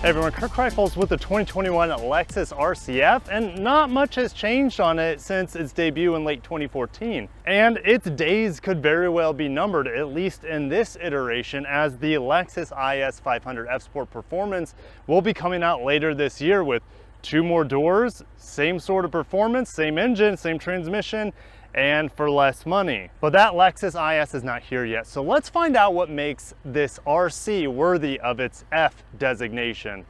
Hey everyone, Kirk Kreifels with the 2021 Lexus RC F, and not much has changed on it since its debut in late 2014. And its days could very well be numbered, at least in this iteration, as the Lexus IS 500 F Sport Performance will be coming out later this year with 2 more doors, same sort of performance, same engine, same transmission, and for less money. But that Lexus IS is not here yet, so let's find out what makes this RC worthy of its F designation.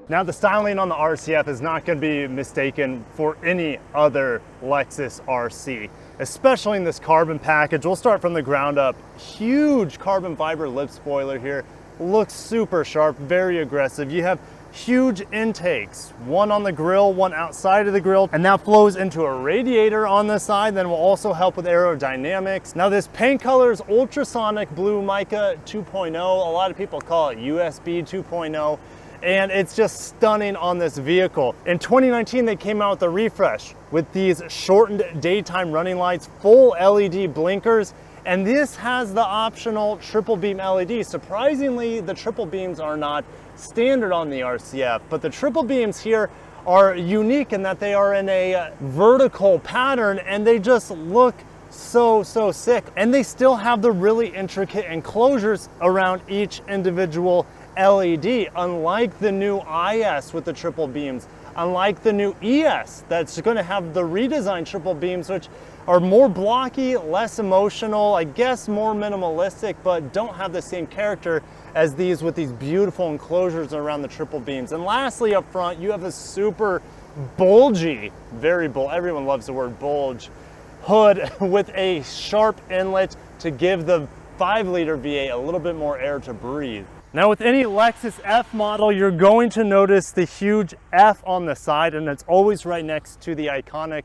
Now, the styling on the RCF is not going to be mistaken for any other Lexus RC, especially in this carbon package. We'll start from the ground up. Huge carbon fiber lip spoiler here. Looks super sharp, very aggressive. You have huge intakes, one on the grill, one outside of the grill, and that flows into a radiator on the side that will also help with aerodynamics. Now, this paint color is ultrasonic blue mica 2.0. A lot of people call it USB 2.0, and it's just stunning on this vehicle. In 2019, they came out with a refresh with these shortened daytime running lights, full LED blinkers, and this has the optional triple beam LED. Surprisingly, the triple beams are not standard on the RCF, but the triple beams here are unique in that they are in a vertical pattern, and they just look so sick. And they still have the really intricate enclosures around each individual LED, unlike the new IS with the triple beams, unlike the new ES that's going to have the redesigned triple beams, which are more blocky, less emotional, I guess more minimalistic, but don't have the same character as these with these beautiful enclosures around the triple beams. And lastly, up front, you have a super bulgy, very bold, everyone loves the word bulge, hood with a sharp inlet to give the 5-liter V8 a little bit more air to breathe. Now, with any Lexus F model, you're going to notice the huge F on the side, and it's always right next to the iconic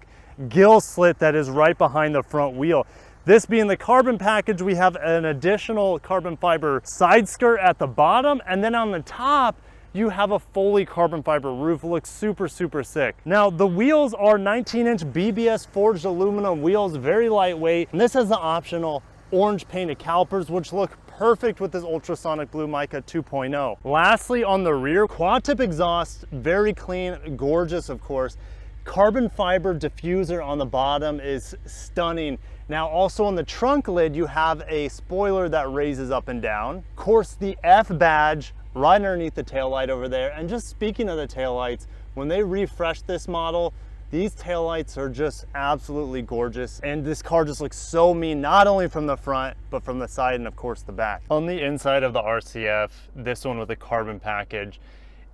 gill slit that is right behind the front wheel. This being the carbon package, we have an additional carbon fiber side skirt at the bottom, and then on the top, you have a fully carbon fiber roof. Looks super sick. Now, the wheels are 19-inch BBS forged aluminum wheels, very lightweight, and this has the optional orange painted calipers, which look perfect with this ultrasonic blue mica 2.0. Lastly, on the rear, quad tip exhaust, very clean, gorgeous, of course. Carbon fiber diffuser on the bottom is stunning. Now, also on the trunk lid, you have a spoiler that raises up and down. Of course, the F badge right underneath the taillight over there. And just speaking of the taillights, when they refreshed this model, these taillights are just absolutely gorgeous, and this car just looks so mean, not only from the front, but from the side and of course the back. On the inside of the RCF, this one with the carbon package,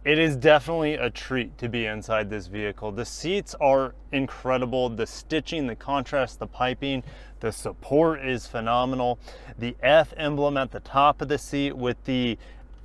it is definitely a treat to be inside this vehicle. The seats are incredible. The stitching, the contrast, the piping, the support is phenomenal. The F emblem at the top of the seat with the,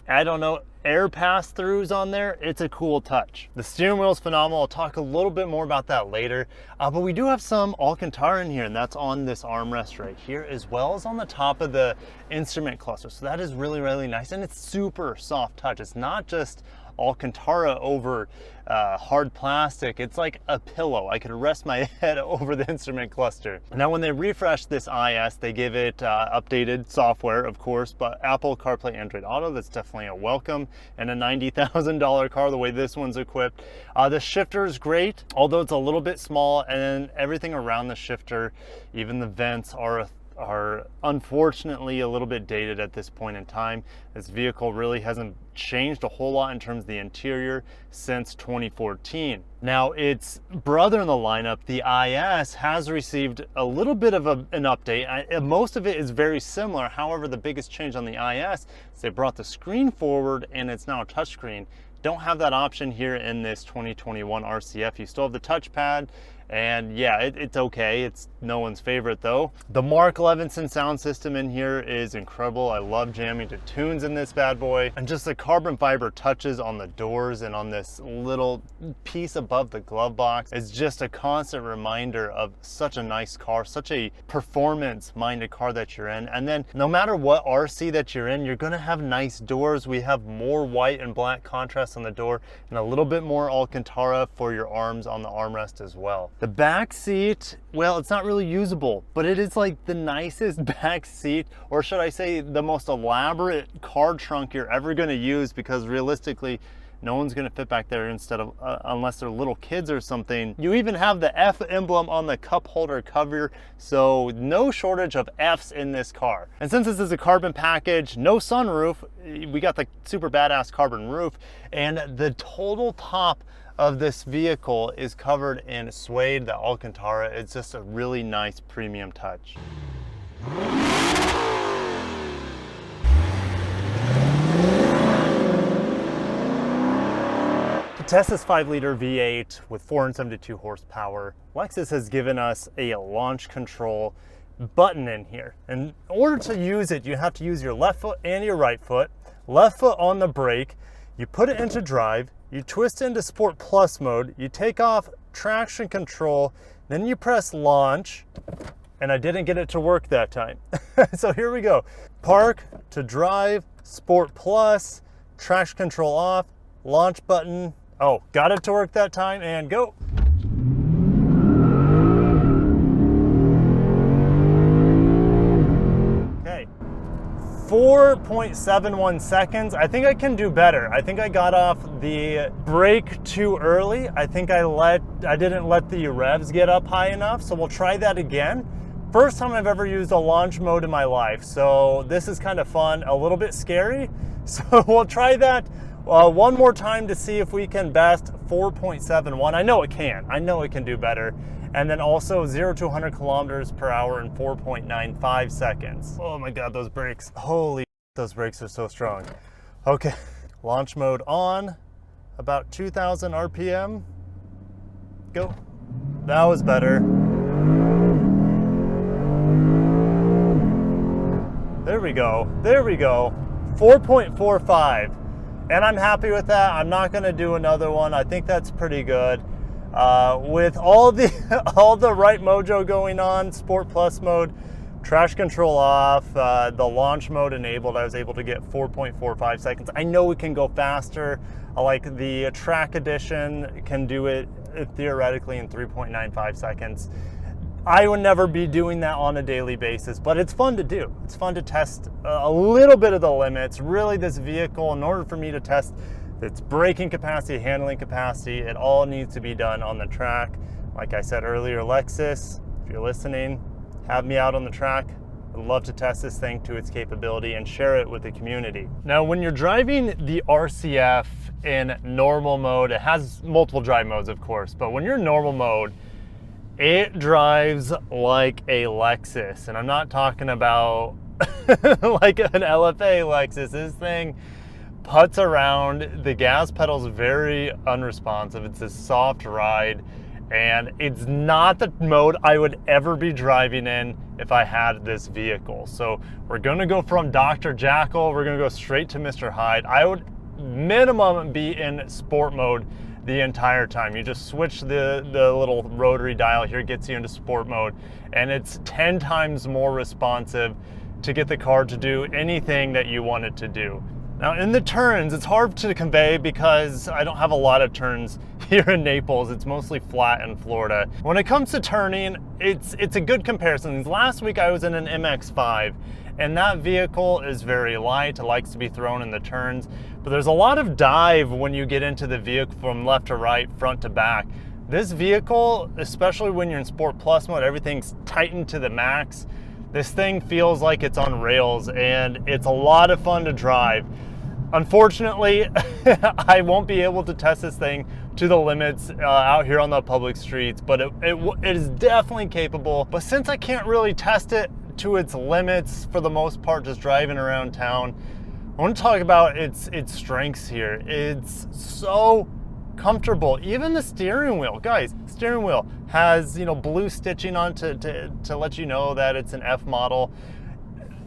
I don't know, air pass-throughs on there, it's a cool touch. The steering wheel is phenomenal. I'll talk a little bit more about that later, but we do have some Alcantara in here, and that's on this armrest right here, as well as on the top of the instrument cluster. So that is really nice, and it's super soft touch. It's not just Alcantara over hard plastic. It's like a pillow. I could rest my head over the instrument cluster. Now, when they refreshed this IS, they give it updated software, of course, but Apple CarPlay, Android Auto, that's definitely a welcome in a $90,000 car, the way this one's equipped. The shifter is great, although it's a little bit small, and everything around the shifter, even the vents, are unfortunately a little bit dated at this point in time. This vehicle really hasn't changed a whole lot in terms of the interior since 2014. Now, its brother in the lineup, the IS, has received a little bit of an update. Most of it is very similar. However, the biggest change on the IS is they brought the screen forward, and it's now a touchscreen. Don't have that option here in this 2021 RCF. You still have the touchpad, and yeah, it's okay. It's no one's favorite though. The Mark Levinson sound system in here is incredible. I love jamming to tunes in this bad boy. And just the carbon fiber touches on the doors and on this little piece above the glove box is just a constant reminder of such a nice car, such a performance-minded car that you're in. And then no matter what RC that you're in, you're gonna have nice doors. We have more white and black contrast on the door and a little bit more Alcantara for your arms on the armrest as well. The back seat, well, it's not really usable, but it is like the nicest back seat, or should I say the most elaborate car trunk you're ever going to use, because realistically, no one's going to fit back there instead of unless they're little kids or something. You even have the F emblem on the cup holder cover, so no shortage of Fs in this car. And since this is a carbon package, no sunroof, we got the super badass carbon roof, and the total top of this vehicle is covered in suede, the Alcantara. It's just a really nice premium touch. To test this 5-liter V8 with 472 horsepower, Lexus has given us a launch control button in here. And in order to use it, you have to use your left foot and your right foot. Left foot on the brake, you put it into drive, you twist into Sport Plus mode, you take off traction control, then you press launch, and I didn't get it to work that time. So here we go. Park to drive, Sport Plus, traction control off, launch button. Oh, got it to work that time, and go. Okay, 4.71 seconds. I think I can do better. I think I got off the brake too early. I think I didn't let the revs get up high enough, so we'll try that again. First time I've ever used a launch mode in my life, so this is kind of fun, a little bit scary. So we'll try that one more time to see if we can best 4.71. I know it can do better. And then also 0 to 100 kilometers per hour in 4.95 seconds. Oh my God, those brakes. Holy, those brakes are so strong. Okay, launch mode on, about 2,000 RPM. Go. That was better. There we go, 4.45. And I'm happy with that. I'm not gonna do another one. I think that's pretty good. With all the right mojo going on, Sport Plus mode, traction control off, the launch mode enabled, I was able to get 4.45 seconds. I know we can go faster. Like the track edition can do it theoretically in 3.95 seconds. I would never be doing that on a daily basis, but it's fun to do. It's fun to test a little bit of the limits. Really, this vehicle, in order for me to test its braking capacity, handling capacity, it all needs to be done on the track. Like I said earlier, Lexus, if you're listening, have me out on the track. I'd love to test this thing to its capability and share it with the community. Now, when you're driving the RC F in normal mode, it has multiple drive modes, of course, but when you're in normal mode, it drives like a Lexus, and I'm not talking about like an LFA Lexus. This thing putts around. The gas pedal's very unresponsive. It's a soft ride, and it's not the mode I would ever be driving in if I had this vehicle. So we're gonna go from Dr. Jackal, we're gonna go straight to Mr. Hyde. I would minimum be in sport mode the entire time. You just switch the little rotary dial here, gets you into sport mode, and it's 10 times more responsive to get the car to do anything that you want it to do. Now in the turns, it's hard to convey because I don't have a lot of turns here in Naples. It's mostly flat in Florida. When it comes to turning, it's a good comparison. Last week I was in an MX-5, and that vehicle is very light. It likes to be thrown in the turns, but there's a lot of dive when you get into the vehicle from left to right, front to back. This vehicle, especially when you're in Sport Plus mode, everything's tightened to the max. This thing feels like it's on rails, and it's a lot of fun to drive. Unfortunately, I won't be able to test this thing to the limits out here on the public streets, but it is definitely capable. But since I can't really test it to its limits for the most part, just driving around town, I want to talk about its strengths here. It's so comfortable. Even the steering wheel, guys, steering wheel has, you know, blue stitching on to let you know that it's an F model.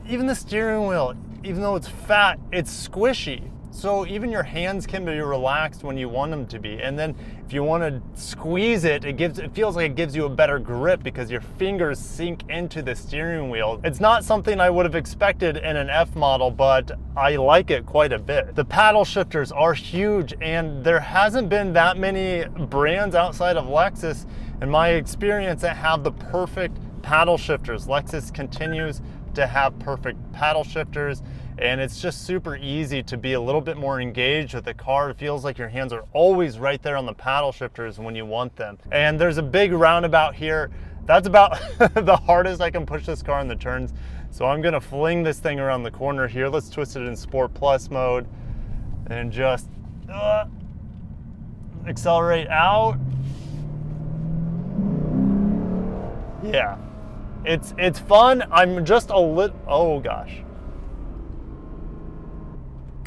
Even the steering wheel, even though it's fat, it's squishy. So even your hands can be relaxed when you want them to be. And then if you want to squeeze it, it feels like it gives you a better grip because your fingers sink into the steering wheel. It's not something I would have expected in an F model, but I like it quite a bit. The paddle shifters are huge, and there hasn't been that many brands outside of Lexus In my experience, they have the perfect paddle shifters. Lexus continues to have perfect paddle shifters, and it's just super easy to be a little bit more engaged with the car. It feels like your hands are always right there on the paddle shifters when you want them. And there's a big roundabout here. That's about the hardest I can push this car in the turns. So I'm gonna fling this thing around the corner here. Let's twist it in Sport Plus mode and just accelerate out. Yeah, it's fun. I'm just a little, oh gosh.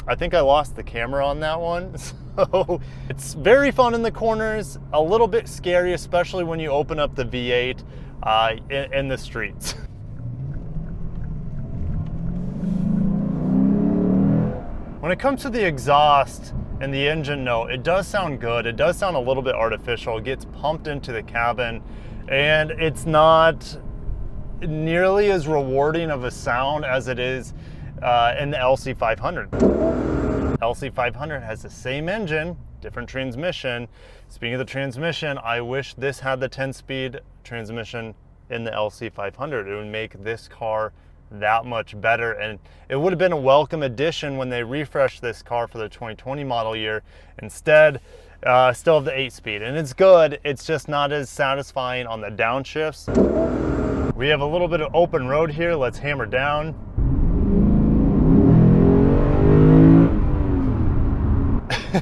I think I lost the camera on that one. So it's very fun in the corners, a little bit scary, especially when you open up the V8 in the streets. When it comes to the exhaust and the engine note, it does sound good. It does sound a little bit artificial. It gets pumped into the cabin, and it's not nearly as rewarding of a sound as it is in the LC500. LC500 has the same engine, different transmission. Speaking of the transmission, I wish this had the 10-speed transmission in the LC500. It would make this car that much better, and it would have been a welcome addition when they refreshed this car for the 2020 model year. Instead, still have the 8-speed, and it's good. It's just not as satisfying on the downshifts. We have a little bit of open road here. Let's hammer down.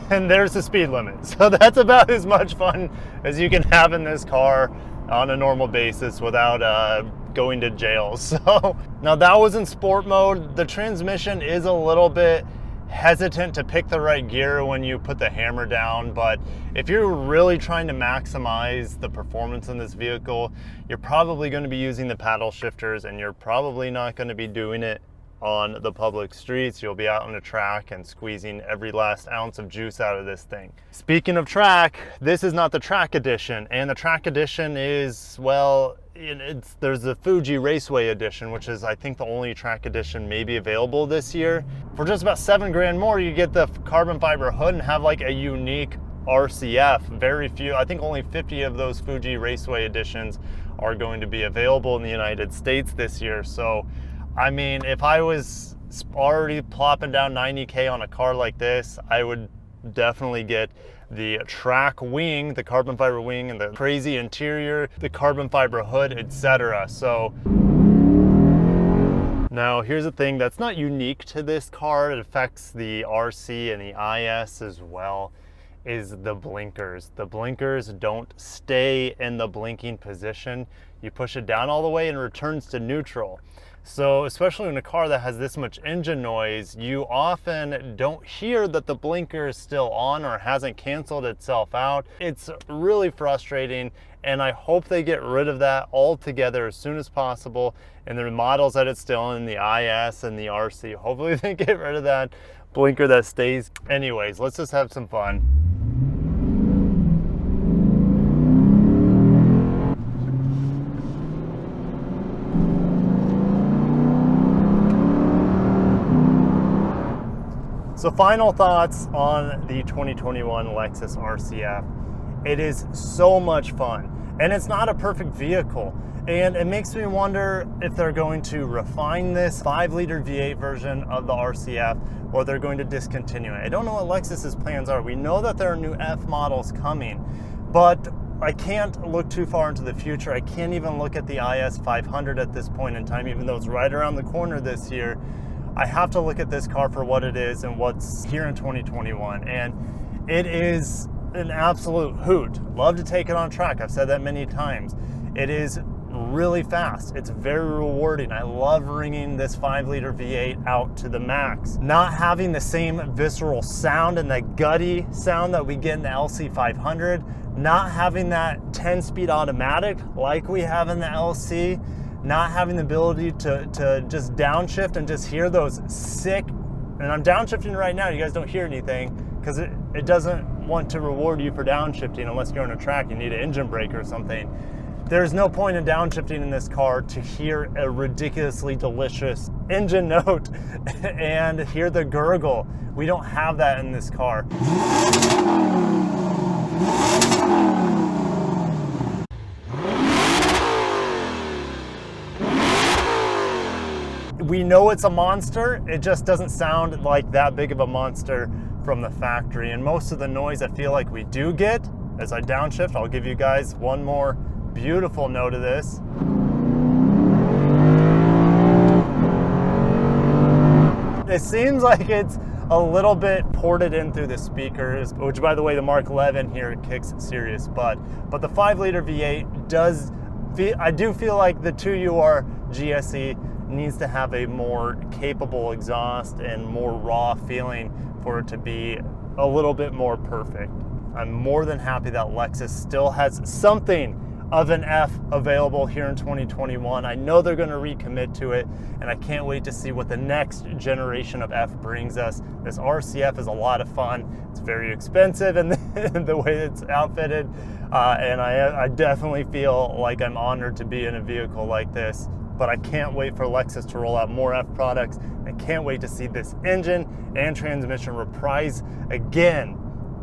And there's the speed limit. So that's about as much fun as you can have in this car on a normal basis without going to jail. So now that was in sport mode. The transmission is a little bit hesitant to pick the right gear when you put the hammer down, but if you're really trying to maximize the performance in this vehicle, you're probably going to be using the paddle shifters, and you're probably not going to be doing it on the public streets. You'll be out on the track and squeezing every last ounce of juice out of this thing. Speaking of track, this is not the track edition, and the track edition is, well, there's the Fuji Raceway edition, which is I think the only track edition maybe available this year. For just about $7 grand more, you get the carbon fiber hood and have like a unique RCF. Very few, I think only 50 of those Fuji Raceway editions are going to be available in the United States this year. So I mean, if I was already plopping down 90K on a car like this, I would definitely get the track wing, the carbon fiber wing, and the crazy interior, the carbon fiber hood, etc. So now here's the thing that's not unique to this car. It affects the RC and the IS as well, is the blinkers. The blinkers don't stay in the blinking position. You push it down all the way and it returns to neutral. So especially in a car that has this much engine noise, you often don't hear that the blinker is still on or hasn't canceled itself out. It's really frustrating, and I hope they get rid of that altogether as soon as possible in the models that it's still in, the IS and the RC. Hopefully they get rid of that blinker that stays. Anyways, let's just have some fun. So final thoughts on the 2021 Lexus RC F. It is so much fun, and it's not a perfect vehicle. And it makes me wonder if they're going to refine this 5-liter V8 version of the RC F, or they're going to discontinue it. I don't know what Lexus's plans are. We know that there are new F models coming, but I can't look too far into the future. I can't even look at the IS 500 at this point in time, even though it's right around the corner this year. I have to look at this car for what it is and what's here in 2021. And it is an absolute hoot. Love to take it on track. I've said that many times. It is really fast. It's very rewarding. I love ringing this 5-liter V8 out to the max. Not having the same visceral sound and that gutty sound that we get in the LC500. Not having that 10-speed automatic like we have in the LC. Not having the ability to just downshift and just hear those sick, and I'm downshifting right now, you guys don't hear anything because it doesn't want to reward you for downshifting unless you're on a track, you need an engine brake or something. There's no point in downshifting in this car to hear a ridiculously delicious engine note and hear the gurgle. We don't have that in this car. we know it's a monster. It just doesn't sound like that big of a monster from the factory. And most of the noise I feel like we do get, as I downshift, I'll give you guys one more beautiful note of this. It seems like it's a little bit ported in through the speakers, which, by the way, the Mark 11 here kicks serious butt. But the 5-liter V8 does, I do feel like the 2UR GSE needs to have a more capable exhaust and more raw feeling for it to be a little bit more perfect. I'm more than happy that Lexus still has something of an F available here in 2021. I know they're gonna recommit to it, and I can't wait to see what the next generation of F brings us. This RCF is a lot of fun. It's very expensive in the way it's outfitted, and I definitely feel like I'm honored to be in a vehicle like this, but I can't wait for Lexus to roll out more F products. I can't wait to see this engine and transmission reprise again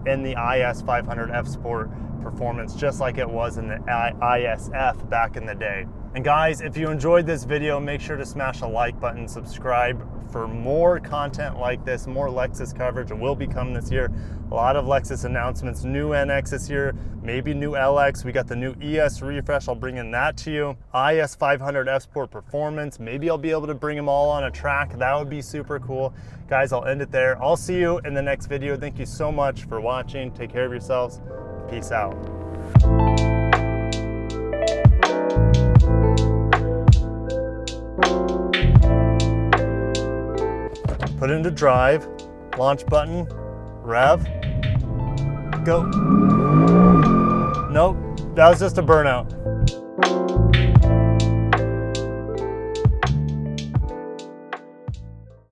in the IS 500 F Sport performance, just like it was in the ISF back in the day. And guys, if you enjoyed this video, make sure to smash a like button, subscribe for more content like this, more Lexus coverage. It will be coming this year. A lot of Lexus announcements, new NX this year, maybe new LX. We got the new ES refresh. I'll bring in that to you. IS 500 F Sport performance. Maybe I'll be able to bring them all on a track. That would be super cool. Guys, I'll end it there. I'll see you in the next video. Thank you so much for watching. Take care of yourselves. Peace out. Put into drive, launch button, rev, go. Nope, that was just a burnout.